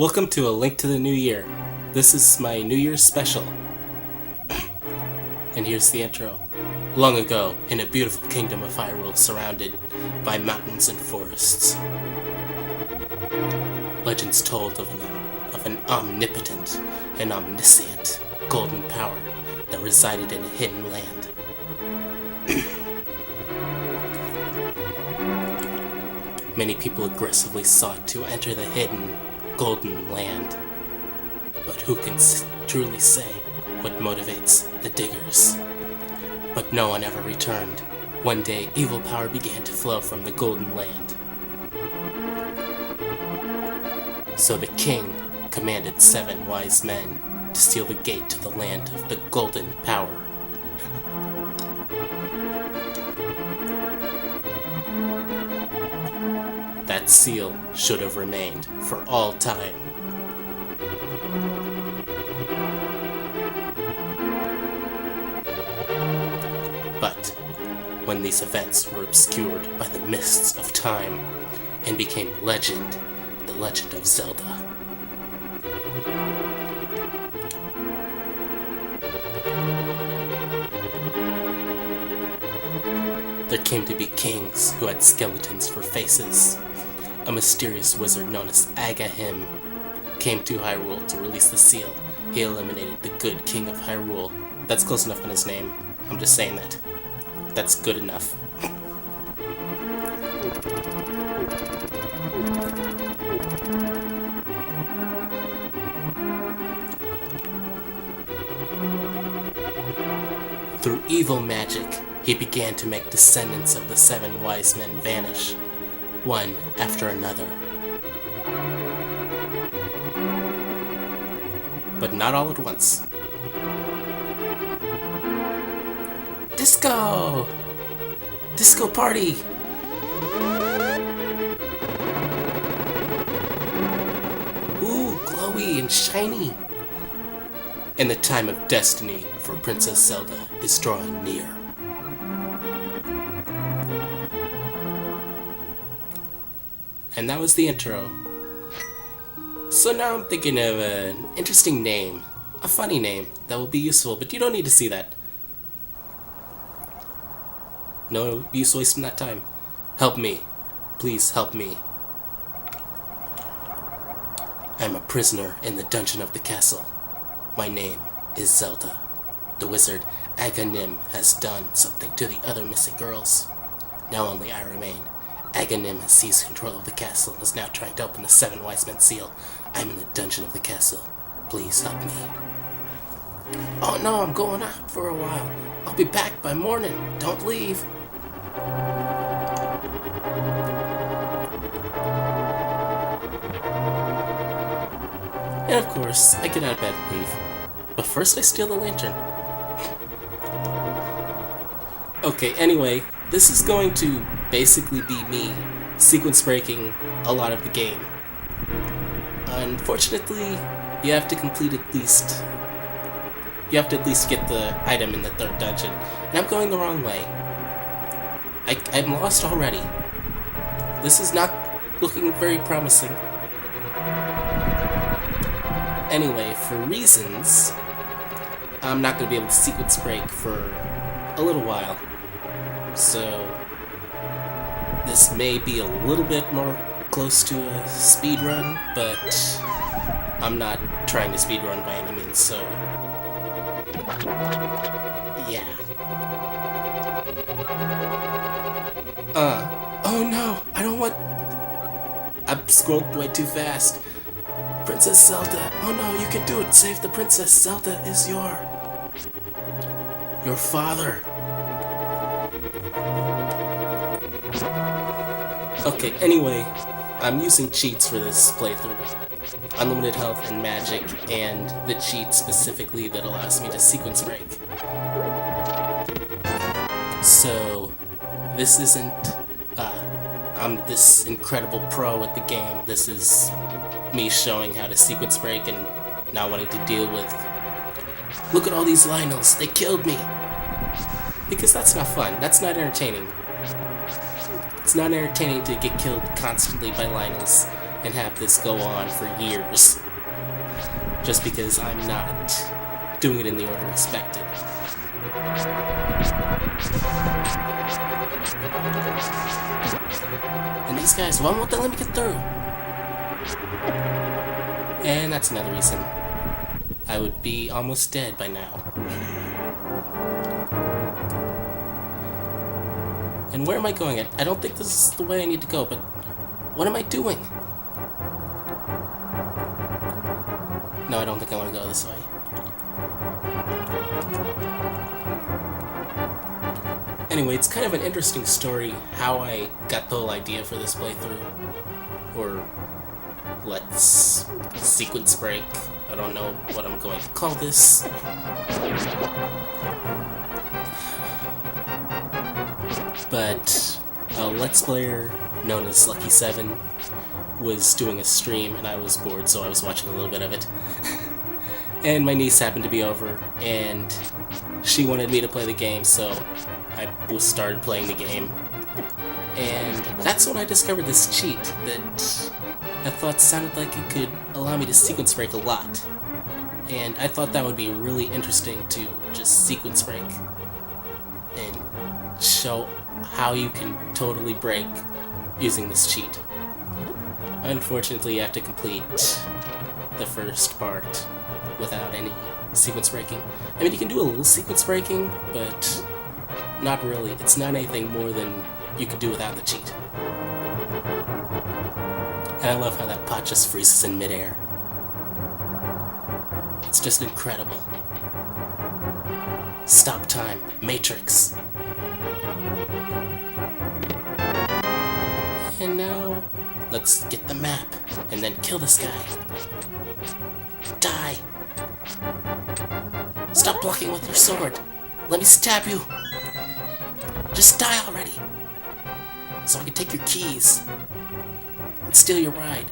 Welcome to A Link to the New Year. This is my New Year's special. And here's the intro. Long ago, in a beautiful kingdom of Hyrule surrounded by mountains and forests, legends told of an omnipotent and omniscient golden power that resided in a hidden land. Many people aggressively sought to enter the hidden golden land, but who can truly say what motivates the diggers? But no one ever returned. One day, evil power began to flow from the golden land. So the king commanded 7 wise men to steal the gate to the land of the golden power. That seal should have remained for all time. But when these events were obscured by the mists of time and became legend, the Legend of Zelda, there came to be kings who had skeletons for faces. A mysterious wizard known as Agahim came to Hyrule to release the seal. He eliminated the good king of Hyrule. That's close enough on his name. I'm just saying that. That's good enough. Through evil magic, he began to make descendants of the 7 wise men vanish, one after another. But not all at once. Disco! Disco party! Ooh, glowy and shiny! And the time of destiny for Princess Zelda is drawing near. And that was the intro. So now I'm thinking of an interesting name, a funny name that will be useful, but you don't need to see that. No use wasting that time. Help me. Please help me. I'm a prisoner in the dungeon of the castle. My name is Zelda. The wizard Agahnim has done something to the other missing girls. Now only I remain. Agahnim has seized control of the castle and is now trying to open the 7 wise men seal. I'm in the dungeon of the castle. Please help me. Oh no, I'm going out for a while. I'll be back by morning. Don't leave. And of course, I get out of bed and leave. But first I steal the lantern. Okay, anyway, this is going to basically be me sequence breaking a lot of the game. Unfortunately, you have to at least get the item in the 3rd dungeon, and I'm going the wrong way. I'm lost already. This is not looking very promising. Anyway, for reasons, I'm not going to be able to sequence break for a little while. So, this may be a little bit more close to a speed run, but I'm not trying to speed run by any means, so yeah. Oh no, I don't want... I scrolled way too fast. Princess Zelda, oh no, you can do it, save the princess. Zelda is your father. Okay, anyway, I'm using cheats for this playthrough. Unlimited health and magic, and the cheat specifically that allows me to sequence break. So, this isn't, I'm this incredible pro at the game. This is me showing how to sequence break and not wanting to deal with, look at all these Lionels, they killed me! Because that's not fun, that's not entertaining. It's not entertaining to get killed constantly by Lionels and have this go on for years just because I'm not doing it in the order expected. And these guys, why won't they let me get through? And that's another reason I would be almost dead by now. And where am I going? I don't think this is the way I need to go, but what am I doing? No, I don't think I want to go this way. Anyway, it's kind of an interesting story how I got the whole idea for this playthrough. Or let's sequence break. I don't know what I'm going to call this. But a Let's Player known as Lucky7 was doing a stream and I was bored, so I was watching a little bit of it. And my niece happened to be over and she wanted me to play the game, so I started playing the game. And that's when I discovered this cheat that I thought sounded like it could allow me to sequence break a lot. And I thought that would be really interesting to just sequence break and show how you can totally break using this cheat. Unfortunately, you have to complete the first part without any sequence breaking. I mean, you can do a little sequence breaking, but not really. It's not anything more than you could do without the cheat. And I love how that pot just freezes in midair. It's just incredible. Stop time. Matrix. And now, let's get the map, and then kill this guy. Die! Stop blocking with your sword! Let me stab you! Just die already! So I can take your keys and steal your ride.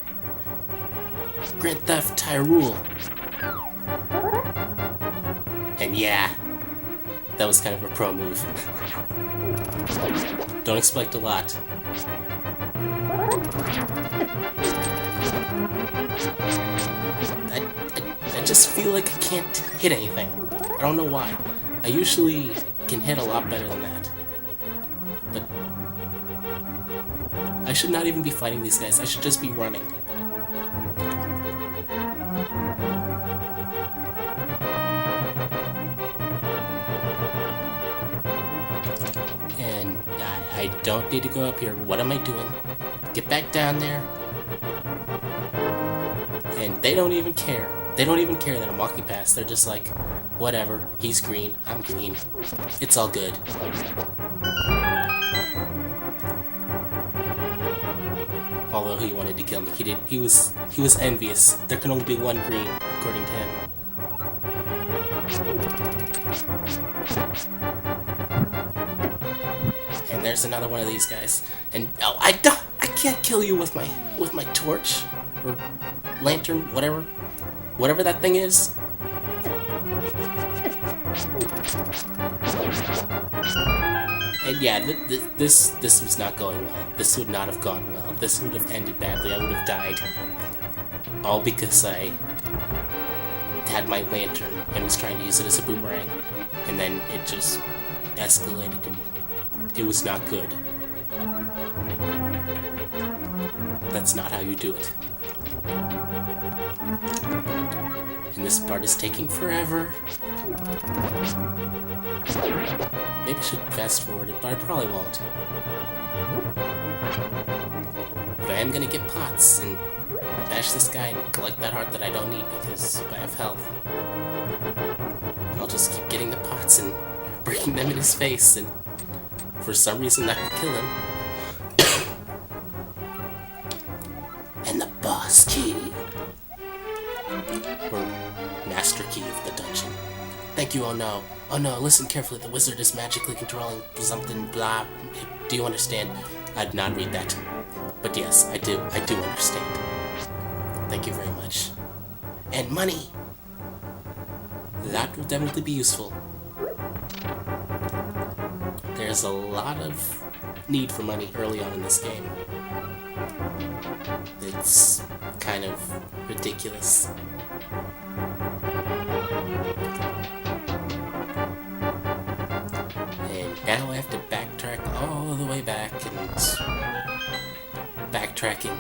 Grand Theft Tyrule. And yeah, that was kind of a pro move. Don't expect a lot. I just feel like I can't hit anything. I don't know why. I usually can hit a lot better than that. But I should not even be fighting these guys. I should just be running. And I don't need to go up here. What am I doing? Get back down there. And they don't even care. They don't even care that I'm walking past. They're just like, whatever. He's green. I'm green. It's all good. Although he wanted to kill me, he did. He was envious. There can only be one green, according to him. And there's another one of these guys. And oh, I can't kill you with my torch or lantern, whatever that thing is. And yeah, this was not going well. This would not have gone well. This would have ended badly. I would have died. All because I had my lantern and was trying to use it as a boomerang. And then it just escalated and it was not good. That's not how you do it. And this part is taking forever. Maybe I should fast forward it, but I probably won't. But I am gonna get pots and bash this guy and collect that heart that I don't need because I have health. And I'll just keep getting the pots and breaking them in his face, and for some reason that will kill him. And the boss key. Or master key of the dungeon. Thank you, oh no. Oh no, listen carefully, the wizard is magically controlling something, blah. Do you understand? I did not read that. But yes, I do understand. Thank you very much. And money! That will definitely be useful. There's a lot of need for money early on in this game. It's kind of ridiculous. And now I have to backtrack all the way back, and backtracking.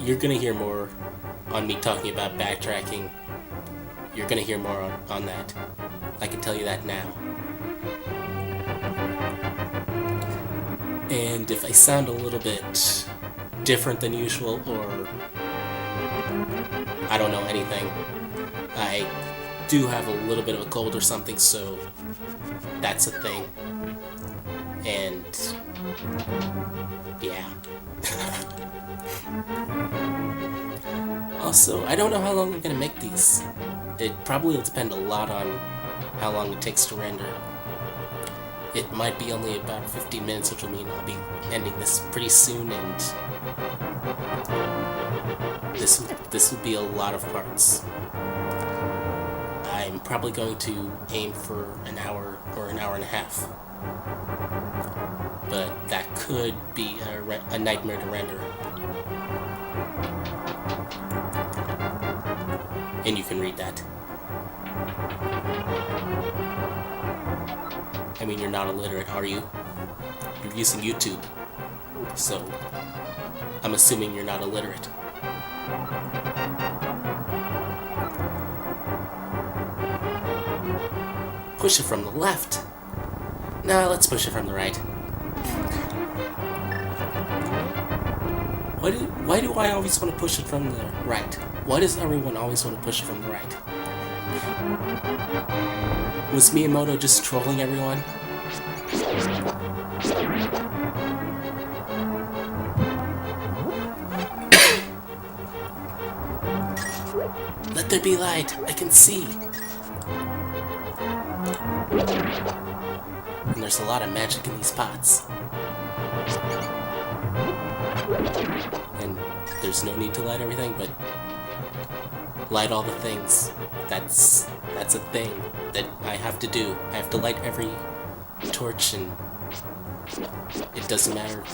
You're gonna hear more on me talking about backtracking. You're gonna hear more on that. I can tell you that now. And if I sound a little bit different than usual, or I don't know anything, I do have a little bit of a cold or something, so that's a thing. And yeah. Also, I don't know how long I'm gonna make these. It probably will depend a lot on how long it takes to render. It might be only about 15 minutes, which will mean I'll be ending this pretty soon, and this will be a lot of parts. I'm probably going to aim for an hour or an hour and a half, but that could be a nightmare to render. And you can read that. I mean, you're not illiterate, are you? You're using YouTube, so I'm assuming you're not illiterate. Push it from the left. No, let's push it from the right. Why do I always want to push it from the right? Why does everyone always want to push it from the right? Was Miyamoto just trolling everyone? Let there be light, I can see. And there's a lot of magic in these pots. And there's no need to light everything, but light all the things. That's a thing that I have to do. I have to light every torch, and it doesn't matter.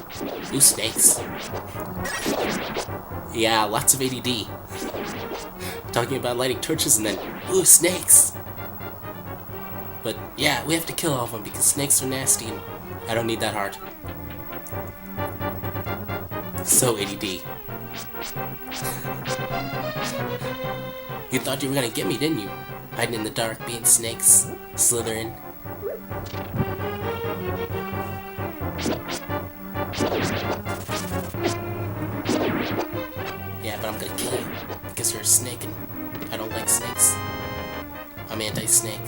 Ooh, snakes. Yeah, lots of ADD. Talking about lighting torches and then, ooh, snakes. But yeah, we have to kill all of them because snakes are nasty and I don't need that heart. So ADD. You thought you were gonna get me, didn't you? Hiding in the dark, being snakes, slithering. Yeah, but I'm gonna kill you because you're a snake and I don't like snakes. I'm anti-snake.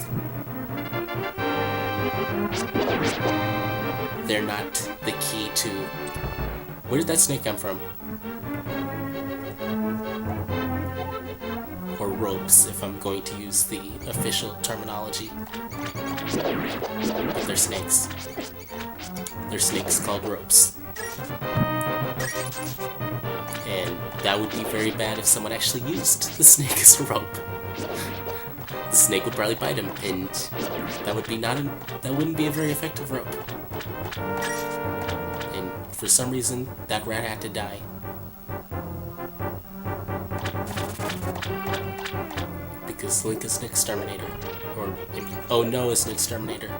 They're not the key to... Where did that snake come from? Or ropes, if I'm going to use the official terminology. But they're snakes. They're snakes called ropes. And that would be very bad if someone actually used the snake as a rope. The snake would probably bite him, and that wouldn't be a very effective rope. And for some reason, that rat had to die. Because Link is an exterminator. Or, oh no, is an exterminator.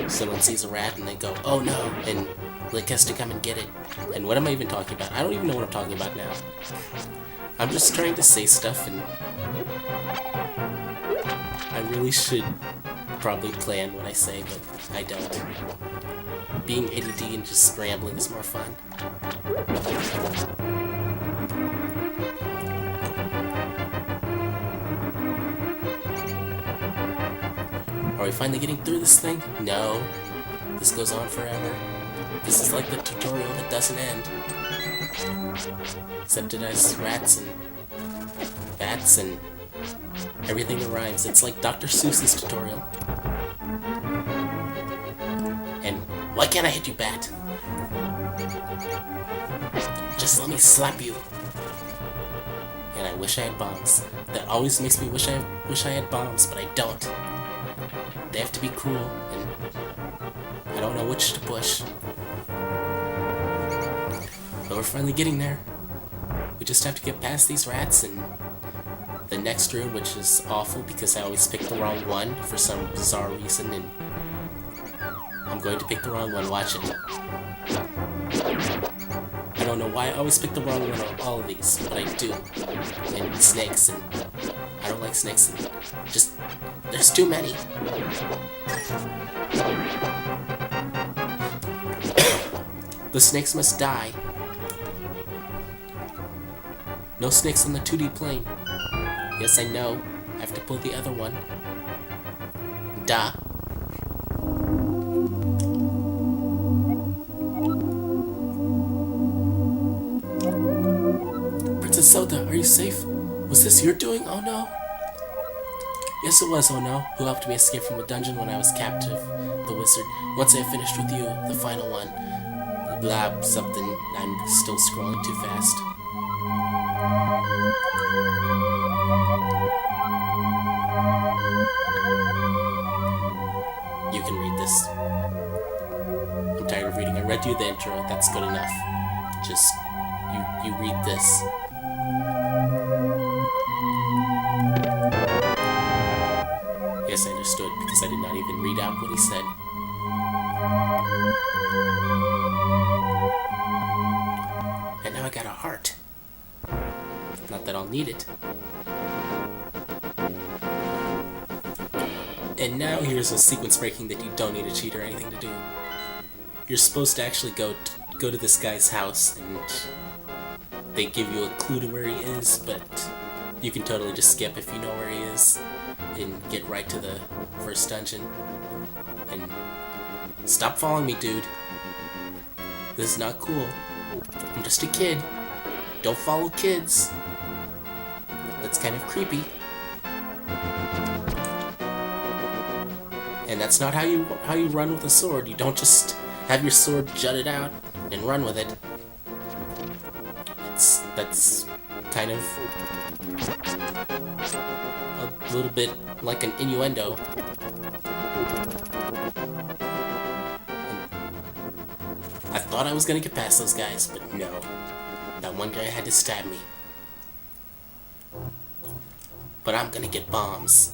Someone sees a rat and they go, oh no, and Link has to come and get it. And what am I even talking about? I don't even know what I'm talking about now. I'm just trying to say stuff, and I really should probably plan what I say, but I don't. Being ADD and just scrambling is more fun. Are we finally getting through this thing? No. This goes on forever. This is like the tutorial that doesn't end. Except it has rats and bats and everything that rhymes. It's like Dr. Seuss's tutorial. And why can't I hit you, bat? Just let me slap you. And I wish I had bombs. That always makes me wish I had bombs, but I don't. They have to be cruel, and I don't know which to push. But we're finally getting there. We just have to get past these rats and the next room, which is awful because I always pick the wrong one for some bizarre reason, and I'm going to pick the wrong one. Watch it. I don't know why I always pick the wrong one on all of these, but I do. And snakes, and I don't like snakes, and just, there's too many. The snakes must die. No snakes on the 2D plane. Yes, I know. I have to pull the other one. Duh. Princess Zelda, are you safe? Was this your doing? Oh no. Yes, it was, oh no. Who helped me escape from the dungeon when I was captive? The wizard. Once I finished with you, the final one. Blah, something. I'm still scrolling too fast. You can read this. I'm tired of reading. I read you the intro. That's good enough. Just, you read this. Yes, I understood, because I did not even read out what he said. And now I got a heart. Not that I'll need it. And now here's a sequence breaking that you don't need a cheat or anything to do. You're supposed to actually go to this guy's house, and they give you a clue to where he is, but you can totally just skip if you know where he is and get right to the first dungeon. And stop following me, dude. This is not cool. I'm just a kid. Don't follow kids. That's kind of creepy. And that's not how you run with a sword. You don't just have your sword jutted out and run with it. That's kind of a little bit like an innuendo. I thought I was gonna get past those guys, but no. That one guy had to stab me. But I'm gonna get bombs.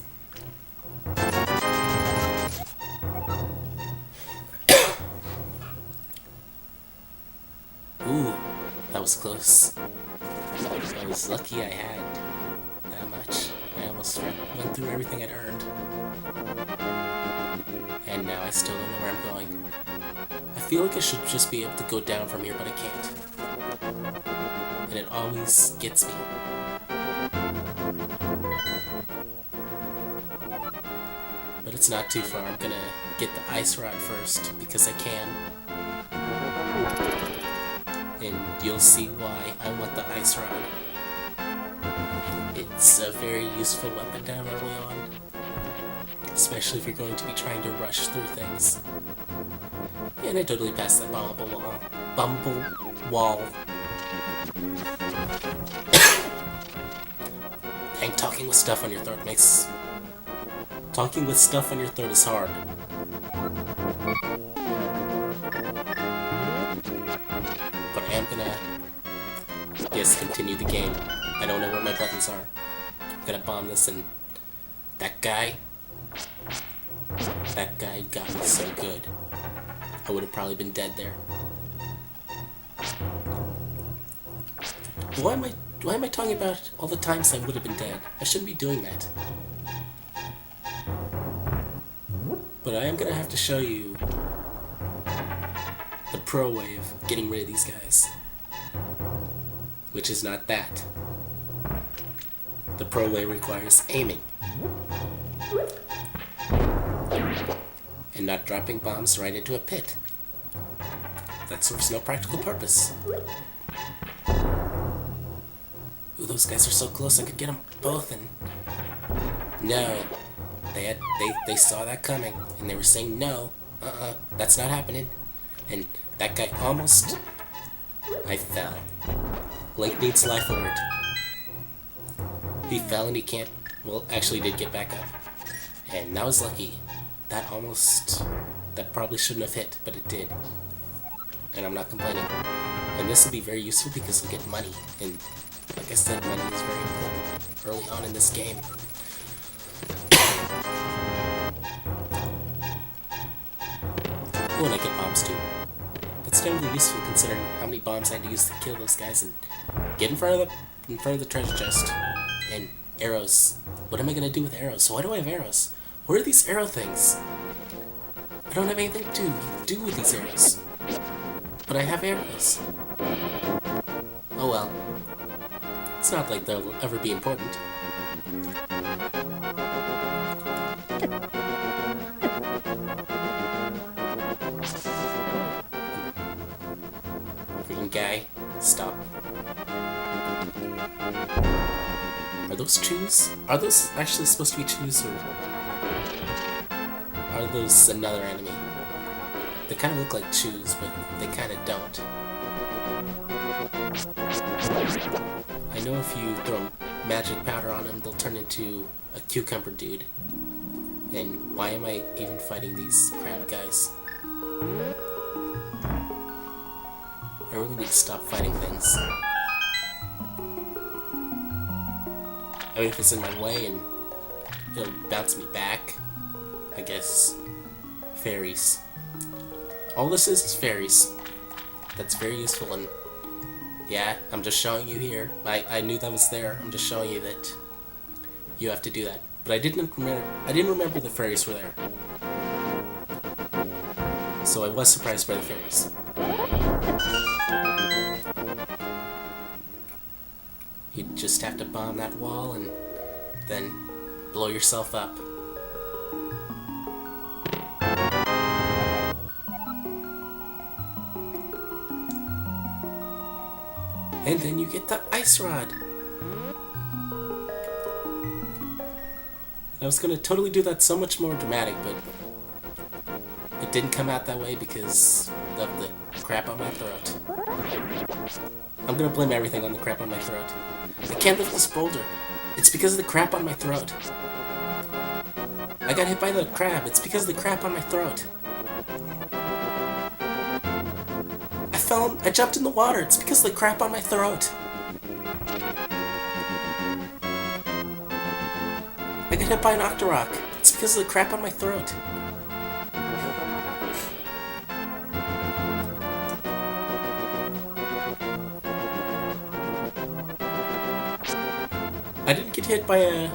Ooh, that was close. I was lucky I had that much. I almost went through everything I'd earned. And now I still don't know where I'm going. I feel like I should just be able to go down from here, but I can't. And it always gets me. But it's not too far. I'm gonna get the ice rod first, because I can. And you'll see why I want the ice rod. It's a very useful weapon to have early on. Especially if you're going to be trying to rush through things. And I totally passed that bumble wall. Dang, talking with stuff on your throat makes... Talking with stuff on your throat is hard. But I am gonna... Yes, continue the game. I don't know where my buttons are. I'm gonna bomb this, and... That guy got me so good. I would have probably been dead there. Why am I talking about all the times I would have been dead? I shouldn't be doing that. But I am gonna have to show you the pro way of getting rid of these guys. Which is not that. The pro way requires aiming. And not dropping bombs right into a pit. That serves no practical purpose. Ooh, those guys are so close, I could get them both, and... No. They saw that coming, and they were saying no. That's not happening. And that guy almost... I fell. Link needs life alert. He fell and he can't... Well, actually did get back up. And that was lucky. That almost that probably shouldn't have hit, but it did. And I'm not complaining. And this will be very useful because we'll get money. And like I said, money is very important early on in this game. Oh, and I get bombs too. That's not really useful considering how many bombs I had to use to kill those guys and get in front of the treasure chest. And arrows. What am I gonna do with arrows? Why do I have arrows? What are these arrow things? I don't have anything to do with these arrows. But I have arrows. Oh well. It's not like they'll ever be important. Green guy, stop. Are those chews? Are those actually supposed to be chews, or are those another enemy? They kind of look like chews, but they kind of don't. I know if you throw magic powder on them, they'll turn into a cucumber dude. And why am I even fighting these crab guys? I really need to stop fighting things. I mean, if it's in my way and it'll bounce me back, I guess. Fairies. All this is fairies. That's very useful, and yeah, I'm just showing you here. I knew that was there. I'm just showing you that you have to do that. But I didn't remember the fairies were there. So I was surprised by the fairies. You just have to bomb that wall and then blow yourself up. And then you get the ice rod. I was gonna totally do that so much more dramatic, but it didn't come out that way because of the crap on my throat. I'm gonna blame everything on the crap on my throat. I can't lift this boulder. It's because of the crap on my throat. I got hit by the crab. It's because of the crap on my throat. I jumped in the water. It's because of the crap on my throat. I got hit by an octorok. It's because of the crap on my throat. I didn't get hit by a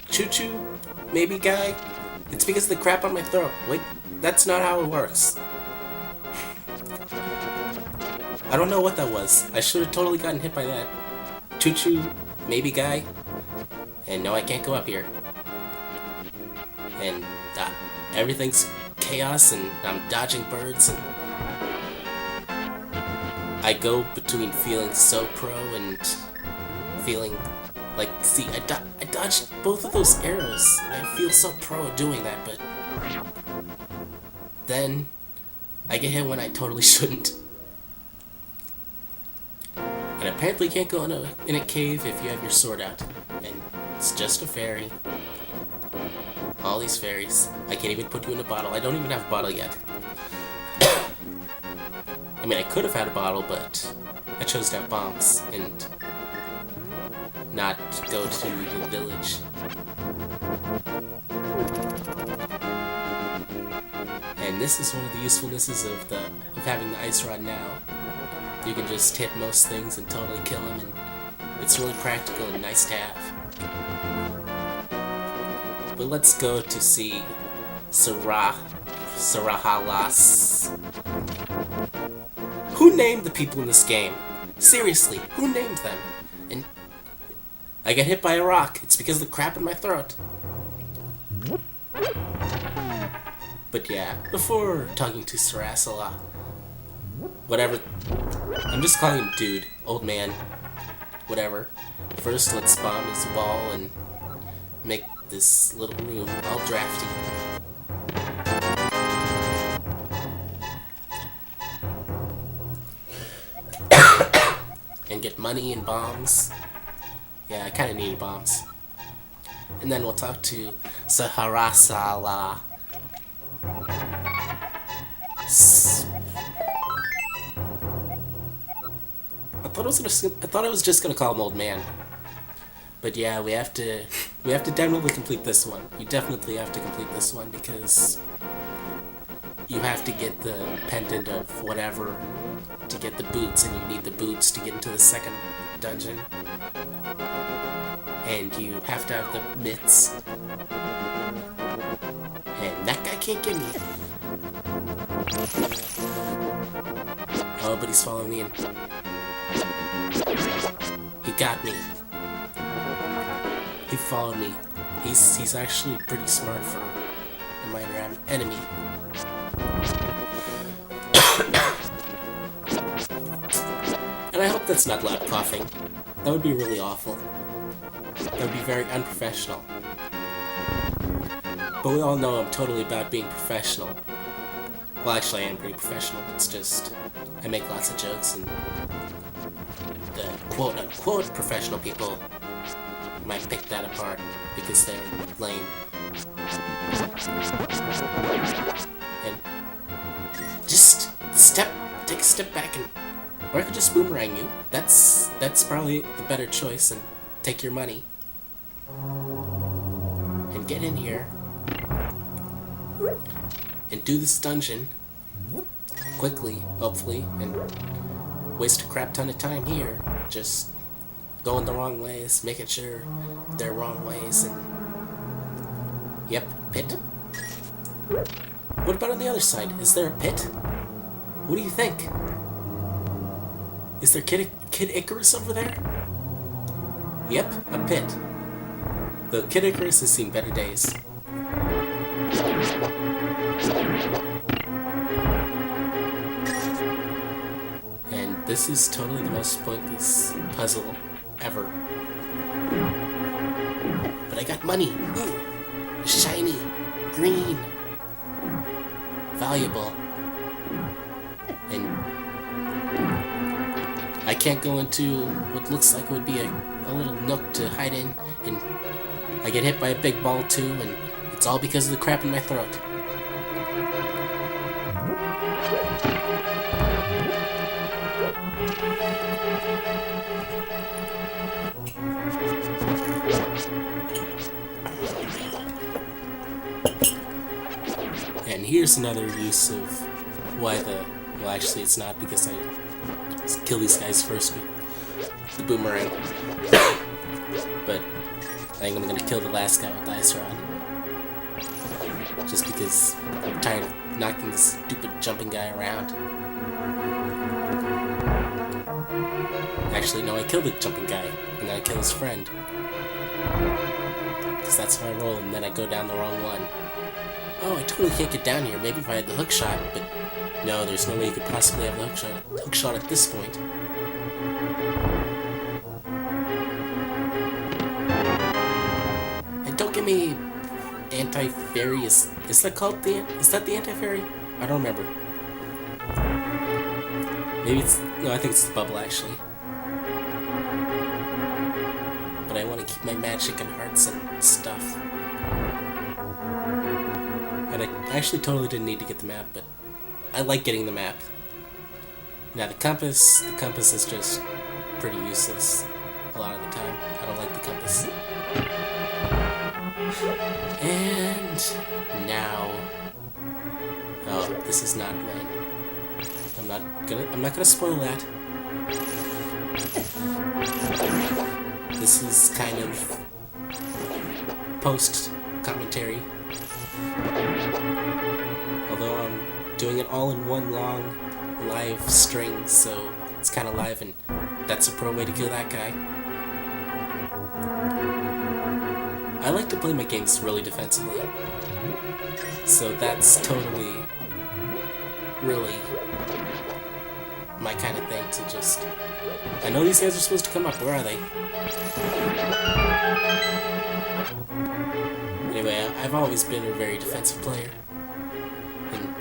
choo-choo maybe guy. It's because of the crap on my throat. Wait, that's not how it works. I don't know what that was. I should have totally gotten hit by that. Choo-choo maybe guy. And no, I can't go up here. And everything's chaos and I'm dodging birds and I go between feeling so pro and feeling like, see, I dodged both of those arrows. I feel so pro doing that, but then I get hit when I totally shouldn't. And apparently you can't go in a cave if you have your sword out. And it's just a fairy. All these fairies. I can't even put you in a bottle. I don't even have a bottle yet. I mean, I could have had a bottle, but I chose to have bombs and not go to the village. And this is one of the usefulnesses of having the ice rod now. You can just hit most things and totally kill them, and it's really practical and nice to have. But let's go to see Sarahalas. Who named the people in this game? Seriously, who named them? And I got hit by a rock. It's because of the crap in my throat. But yeah, before talking to Sarasala, whatever, I'm just calling him dude, old man, whatever. First, let's bomb his wall and make this little room all drafty. And get money and bombs. Yeah, I kinda need bombs. And then we'll talk to Saharasala. Yes. I thought I was just gonna call him old man. But yeah, we have to definitely complete this one. You definitely have to complete this one because you have to get the pendant of whatever to get the boots, and you need the boots to get into the second dungeon. And you have to have the mitts. And that guy can't get me. Oh, but he's following me in. He got me. He followed me. He's actually pretty smart for a minor enemy. And I hope that's not loud coughing. That would be really awful. That would be very unprofessional. But we all know I'm totally about being professional. Well, actually, I am pretty professional. It's just I make lots of jokes, and the quote-unquote professional people might pick that apart because they're lame. And just take a step back, and or I could just boomerang you. That's probably the better choice, and take your money and get in here and do this dungeon quickly, hopefully, and waste a crap ton of time here just going the wrong ways, making sure they're wrong ways, and yep, pit. What about on the other side? Is there a pit? What do you think? Is there Kid Icarus over there? Yep, a pit. Though Kid Icarus has seen better days. And this is totally the most pointless puzzle ever. But I got money. Ooh, shiny, green, valuable. And I can't go into what looks like would be a little nook to hide in, and I get hit by a big ball too, and it's all because of the crap in my throat. And here's another use of why well, actually it's not, because I kill these guys first with the boomerang. But I think I'm gonna kill the last guy with the ice rod. Just because I'm tired of knocking this stupid jumping guy around. Actually, no, I kill the jumping guy, and then I kill his friend. Because that's how I roll, and then I go down the wrong one. Oh, I totally can't get down here. Maybe if I had the hook shot, but no, there's no way you could possibly have the hook shot at this point. And don't give me anti-fairy. Is that called is that the anti-fairy? I don't remember. Maybe no, I think it's the bubble actually. But I want to keep my magic and hearts and stuff. And I actually totally didn't need to get the map, but I like getting the map. Now the compass is just pretty useless a lot of the time. I don't like the compass. And now, oh, this is not when. I'm not gonna spoil that. This is kind of post commentary. Although I'm doing it all in one long live string, so it's kind of live, and that's a pro way to kill that guy. I like to play my games really defensively, so that's totally, really my kind of thing to just... I know these guys are supposed to come up, where are they? Anyway, I've always been a very defensive player, and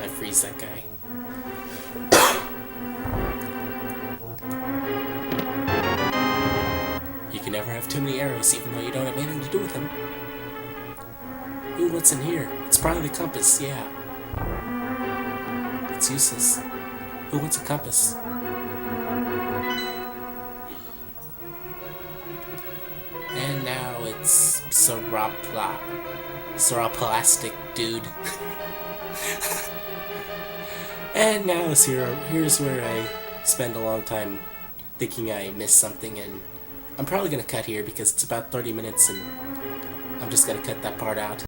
I freeze that guy. You can never have too many arrows, even though you don't have anything to do with them. Ooh, what's in here? It's probably the compass, yeah. it's useless. Who wants a compass? And now it's Seroplastic dude. And now here's where I spend a long time thinking I missed something, and I'm probably gonna cut here because it's about 30 minutes and I'm just gonna cut that part out.